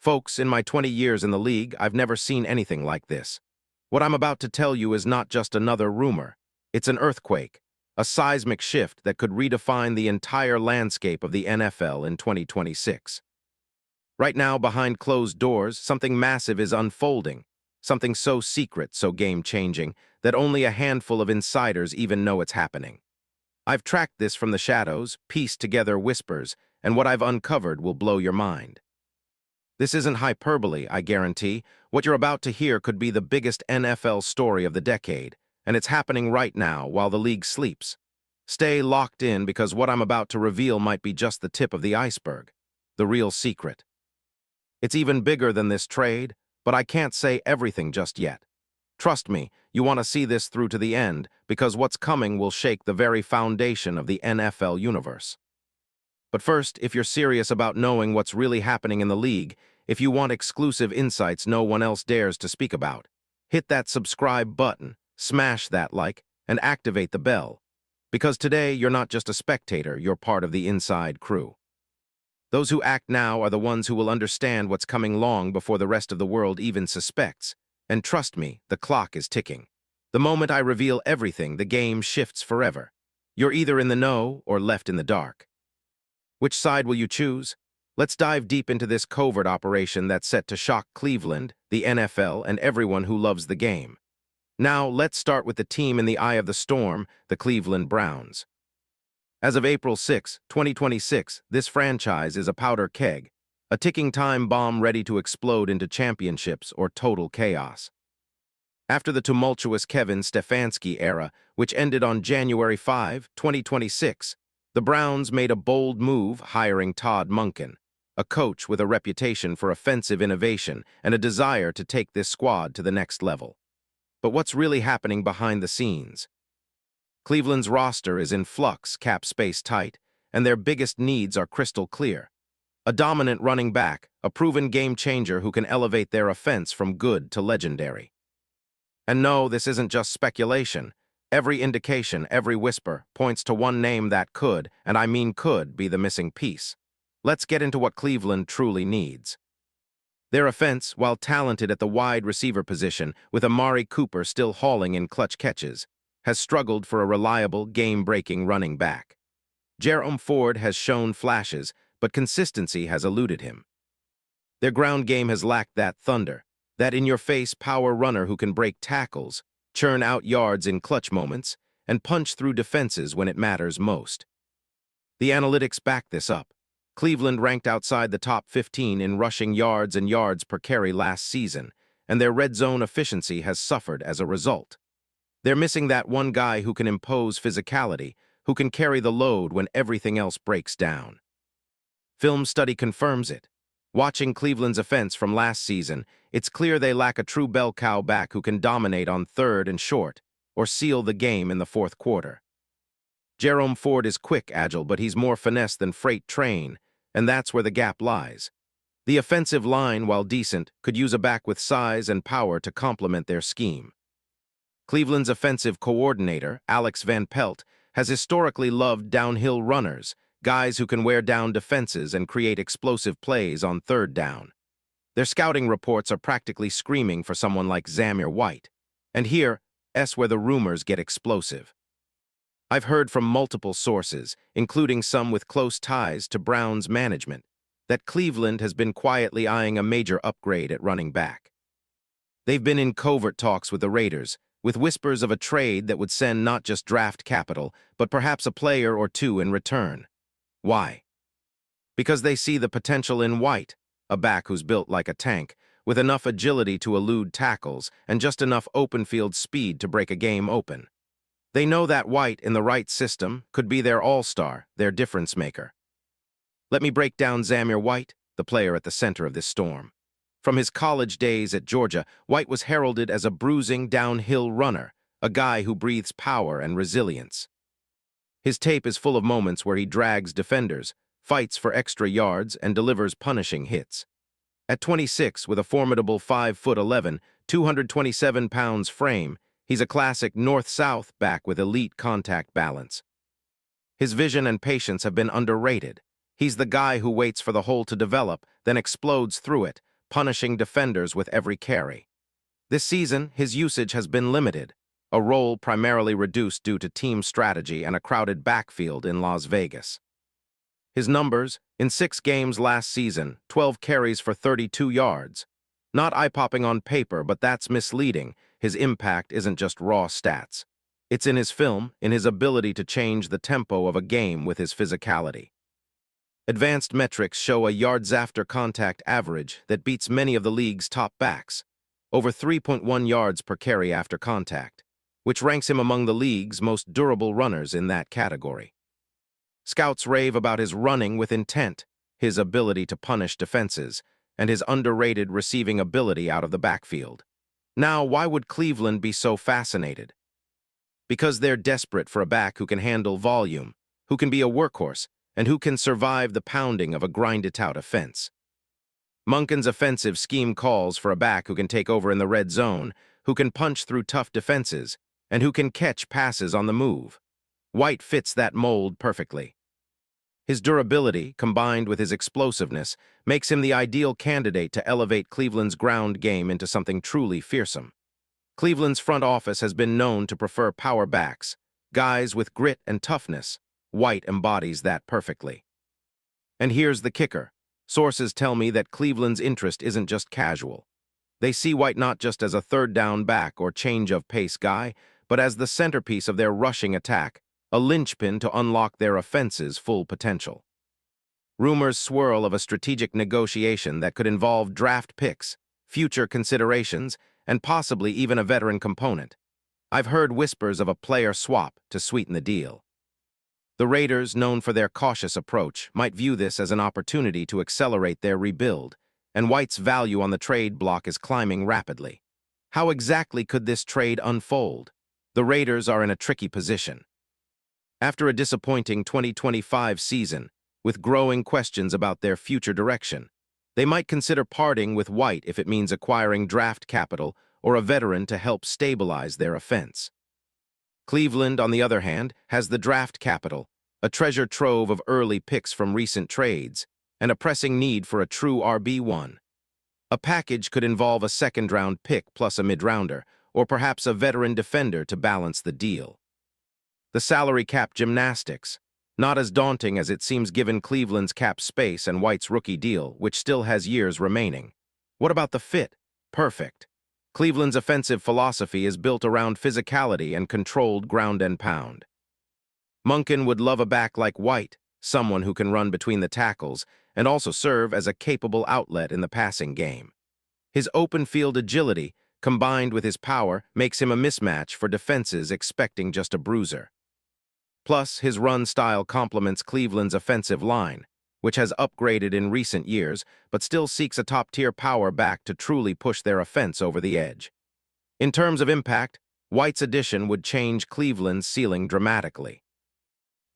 Folks, in my 20 years in the league, I've never seen anything like this. What I'm about to tell you is not just another rumor. It's an earthquake, a seismic shift that could redefine the entire landscape of the NFL in 2026. Right now, behind closed doors, something massive is unfolding, something so secret, so game-changing, that only a handful of insiders even know it's happening. I've tracked this from the shadows, pieced together whispers, and what I've uncovered will blow your mind. This isn't hyperbole, I guarantee. What you're about to hear could be the biggest NFL story of the decade, and it's happening right now while the league sleeps. Stay locked in because what I'm about to reveal might be just the tip of the iceberg, the real secret. It's even bigger than this trade, but I can't say everything just yet. Trust me, you want to see this through to the end because what's coming will shake the very foundation of the NFL universe. But first, if you're serious about knowing what's really happening in the league, if you want exclusive insights no one else dares to speak about, hit that subscribe button, smash that like, and activate the bell. Because today, you're not just a spectator, you're part of the inside crew. Those who act now are the ones who will understand what's coming long before the rest of the world even suspects. And trust me, the clock is ticking. The moment I reveal everything, the game shifts forever. You're either in the know or left in the dark. Which side will you choose? Let's dive deep into this covert operation that's set to shock Cleveland, the NFL, and everyone who loves the game. Now, let's start with the team in the eye of the storm, the Cleveland Browns. As of April 6, 2026, this franchise is a powder keg, a ticking time bomb ready to explode into championships or total chaos. After the tumultuous Kevin Stefanski era, which ended on January 5, 2026, the Browns made a bold move hiring Todd Monken, a coach with a reputation for offensive innovation and a desire to take this squad to the next level. But what's really happening behind the scenes? Cleveland's roster is in flux, cap space tight, and their biggest needs are crystal clear. A dominant running back, a proven game changer who can elevate their offense from good to legendary. And no, this isn't just speculation. Every indication, every whisper, points to one name that could, and I mean could, be the missing piece. Let's get into what Cleveland truly needs. Their offense, while talented at the wide receiver position, with Amari Cooper still hauling in clutch catches, has struggled for a reliable, game-breaking running back. Jerome Ford has shown flashes, but consistency has eluded him. Their ground game has lacked that thunder, that in-your-face power runner who can break tackles, churn out yards in clutch moments, and punch through defenses when it matters most. The analytics back this up. Cleveland ranked outside the top 15 in rushing yards and yards per carry last season, and their red zone efficiency has suffered as a result. They're missing that one guy who can impose physicality, who can carry the load when everything else breaks down. Film study confirms it. Watching Cleveland's offense from last season, it's clear they lack a true bell cow back who can dominate on third and short, or seal the game in the fourth quarter. Jerome Ford is quick, agile, but he's more finesse than freight train, and that's where the gap lies. The offensive line, while decent, could use a back with size and power to complement their scheme. Cleveland's offensive coordinator, Alex Van Pelt, has historically loved downhill runners, guys who can wear down defenses and create explosive plays on third down. Their scouting reports are practically screaming for someone like Zamir White. And here's where the rumors get explosive. I've heard from multiple sources, including some with close ties to Browns management, that Cleveland has been quietly eyeing a major upgrade at running back. They've been in covert talks with the Raiders, with whispers of a trade that would send not just draft capital, but perhaps a player or two in return. Why? Because they see the potential in White, a back who's built like a tank, with enough agility to elude tackles and just enough open field speed to break a game open. They know that White, in the right system, could be their all-star, their difference maker. Let me break down Zamir White, the player at the center of this storm. From his college days at Georgia, White was heralded as a bruising downhill runner, a guy who breathes power and resilience. His tape is full of moments where he drags defenders, fights for extra yards, and delivers punishing hits. At 26, with a formidable 5'11", 227 pounds frame, he's a classic north-south back with elite contact balance. His vision and patience have been underrated. He's the guy who waits for the hole to develop, then explodes through it, punishing defenders with every carry. This season, his usage has been limited, a role primarily reduced due to team strategy and a crowded backfield in Las Vegas. His numbers, in 6 games last season, 12 carries for 32 yards. Not eye-popping on paper, but that's misleading. His impact isn't just raw stats. It's in his film, in his ability to change the tempo of a game with his physicality. Advanced metrics show a yards after contact average that beats many of the league's top backs, over 3.1 yards per carry after contact, which ranks him among the league's most durable runners in that category. Scouts rave about his running with intent, his ability to punish defenses, and his underrated receiving ability out of the backfield. Now, why would Cleveland be so fascinated? Because they're desperate for a back who can handle volume, who can be a workhorse, and who can survive the pounding of a grind-it-out offense. Monken's offensive scheme calls for a back who can take over in the red zone, who can punch through tough defenses, and who can catch passes on the move. White fits that mold perfectly. His durability, combined with his explosiveness, makes him the ideal candidate to elevate Cleveland's ground game into something truly fearsome. Cleveland's front office has been known to prefer power backs, guys with grit and toughness. White embodies that perfectly. And here's the kicker. Sources tell me that Cleveland's interest isn't just casual. They see White not just as a third-down back or change-of-pace guy, but as the centerpiece of their rushing attack, a linchpin to unlock their offense's full potential. Rumors swirl of a strategic negotiation that could involve draft picks, future considerations, and possibly even a veteran component. I've heard whispers of a player swap to sweeten the deal. The Raiders, known for their cautious approach, might view this as an opportunity to accelerate their rebuild, and White's value on the trade block is climbing rapidly. How exactly could this trade unfold? The Raiders are in a tricky position. After a disappointing 2025 season, with growing questions about their future direction, they might consider parting with White if it means acquiring draft capital or a veteran to help stabilize their offense. Cleveland, on the other hand, has the draft capital, a treasure trove of early picks from recent trades, and a pressing need for a true RB1. A package could involve a second-round pick plus a mid-rounder, or perhaps a veteran defender to balance the deal. The salary cap gymnastics, not as daunting as it seems given Cleveland's cap space and White's rookie deal, which still has years remaining. What about the fit? Perfect. Cleveland's offensive philosophy is built around physicality and controlled ground and pound. Monken would love a back like White, someone who can run between the tackles and also serve as a capable outlet in the passing game. His open field agility, combined with his power, makes him a mismatch for defenses expecting just a bruiser. Plus, his run style complements Cleveland's offensive line, which has upgraded in recent years but still seeks a top-tier power back to truly push their offense over the edge. In terms of impact, White's addition would change Cleveland's ceiling dramatically.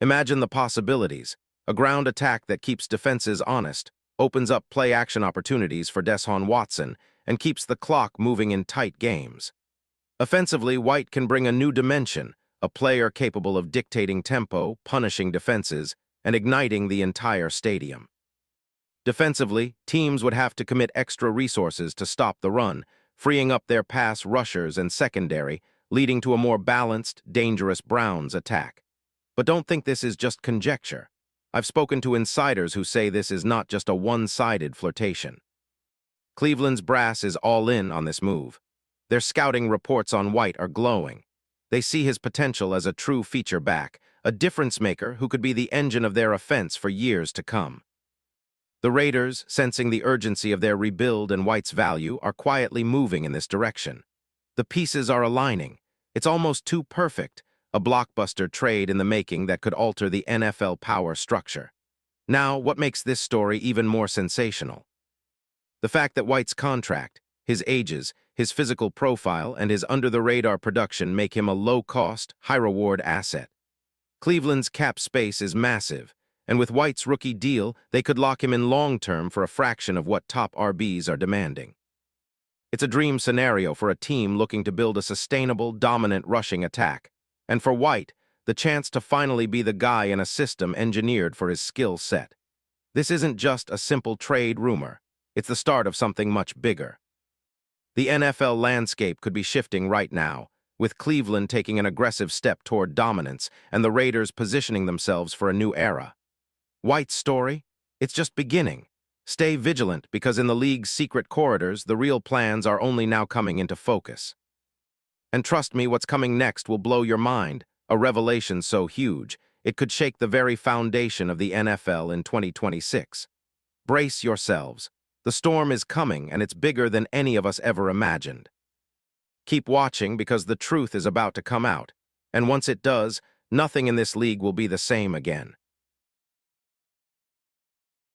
Imagine the possibilities. A ground attack that keeps defenses honest, opens up play-action opportunities for Deshaun Watson, and keeps the clock moving in tight games. Offensively, White can bring a new dimension, a player capable of dictating tempo, punishing defenses, and igniting the entire stadium. Defensively, teams would have to commit extra resources to stop the run, freeing up their pass rushers and secondary, leading to a more balanced, dangerous Browns attack. But don't think this is just conjecture. I've spoken to insiders who say this is not just a one-sided flirtation. Cleveland's brass is all in on this move. Their scouting reports on White are glowing. They see his potential as a true feature back, a difference maker who could be the engine of their offense for years to come. The Raiders, sensing the urgency of their rebuild and White's value, are quietly moving in this direction. The pieces are aligning. It's almost too perfect, a blockbuster trade in the making that could alter the NFL power structure. Now, what makes this story even more sensational? The fact that White's contract, his ages, his physical profile, and his under-the-radar production make him a low-cost, high-reward asset. Cleveland's cap space is massive, and with White's rookie deal, they could lock him in long-term for a fraction of what top RBs are demanding. It's a dream scenario for a team looking to build a sustainable, dominant rushing attack, and for White, the chance to finally be the guy in a system engineered for his skill set. This isn't just a simple trade rumor. It's the start of something much bigger. The NFL landscape could be shifting right now, with Cleveland taking an aggressive step toward dominance and the Raiders positioning themselves for a new era. White's story? It's just beginning. Stay vigilant because in the league's secret corridors, the real plans are only now coming into focus. And trust me, what's coming next will blow your mind, a revelation so huge, it could shake the very foundation of the NFL in 2026. Brace yourselves. The storm is coming, and it's bigger than any of us ever imagined. Keep watching because the truth is about to come out, and once it does, nothing in this league will be the same again.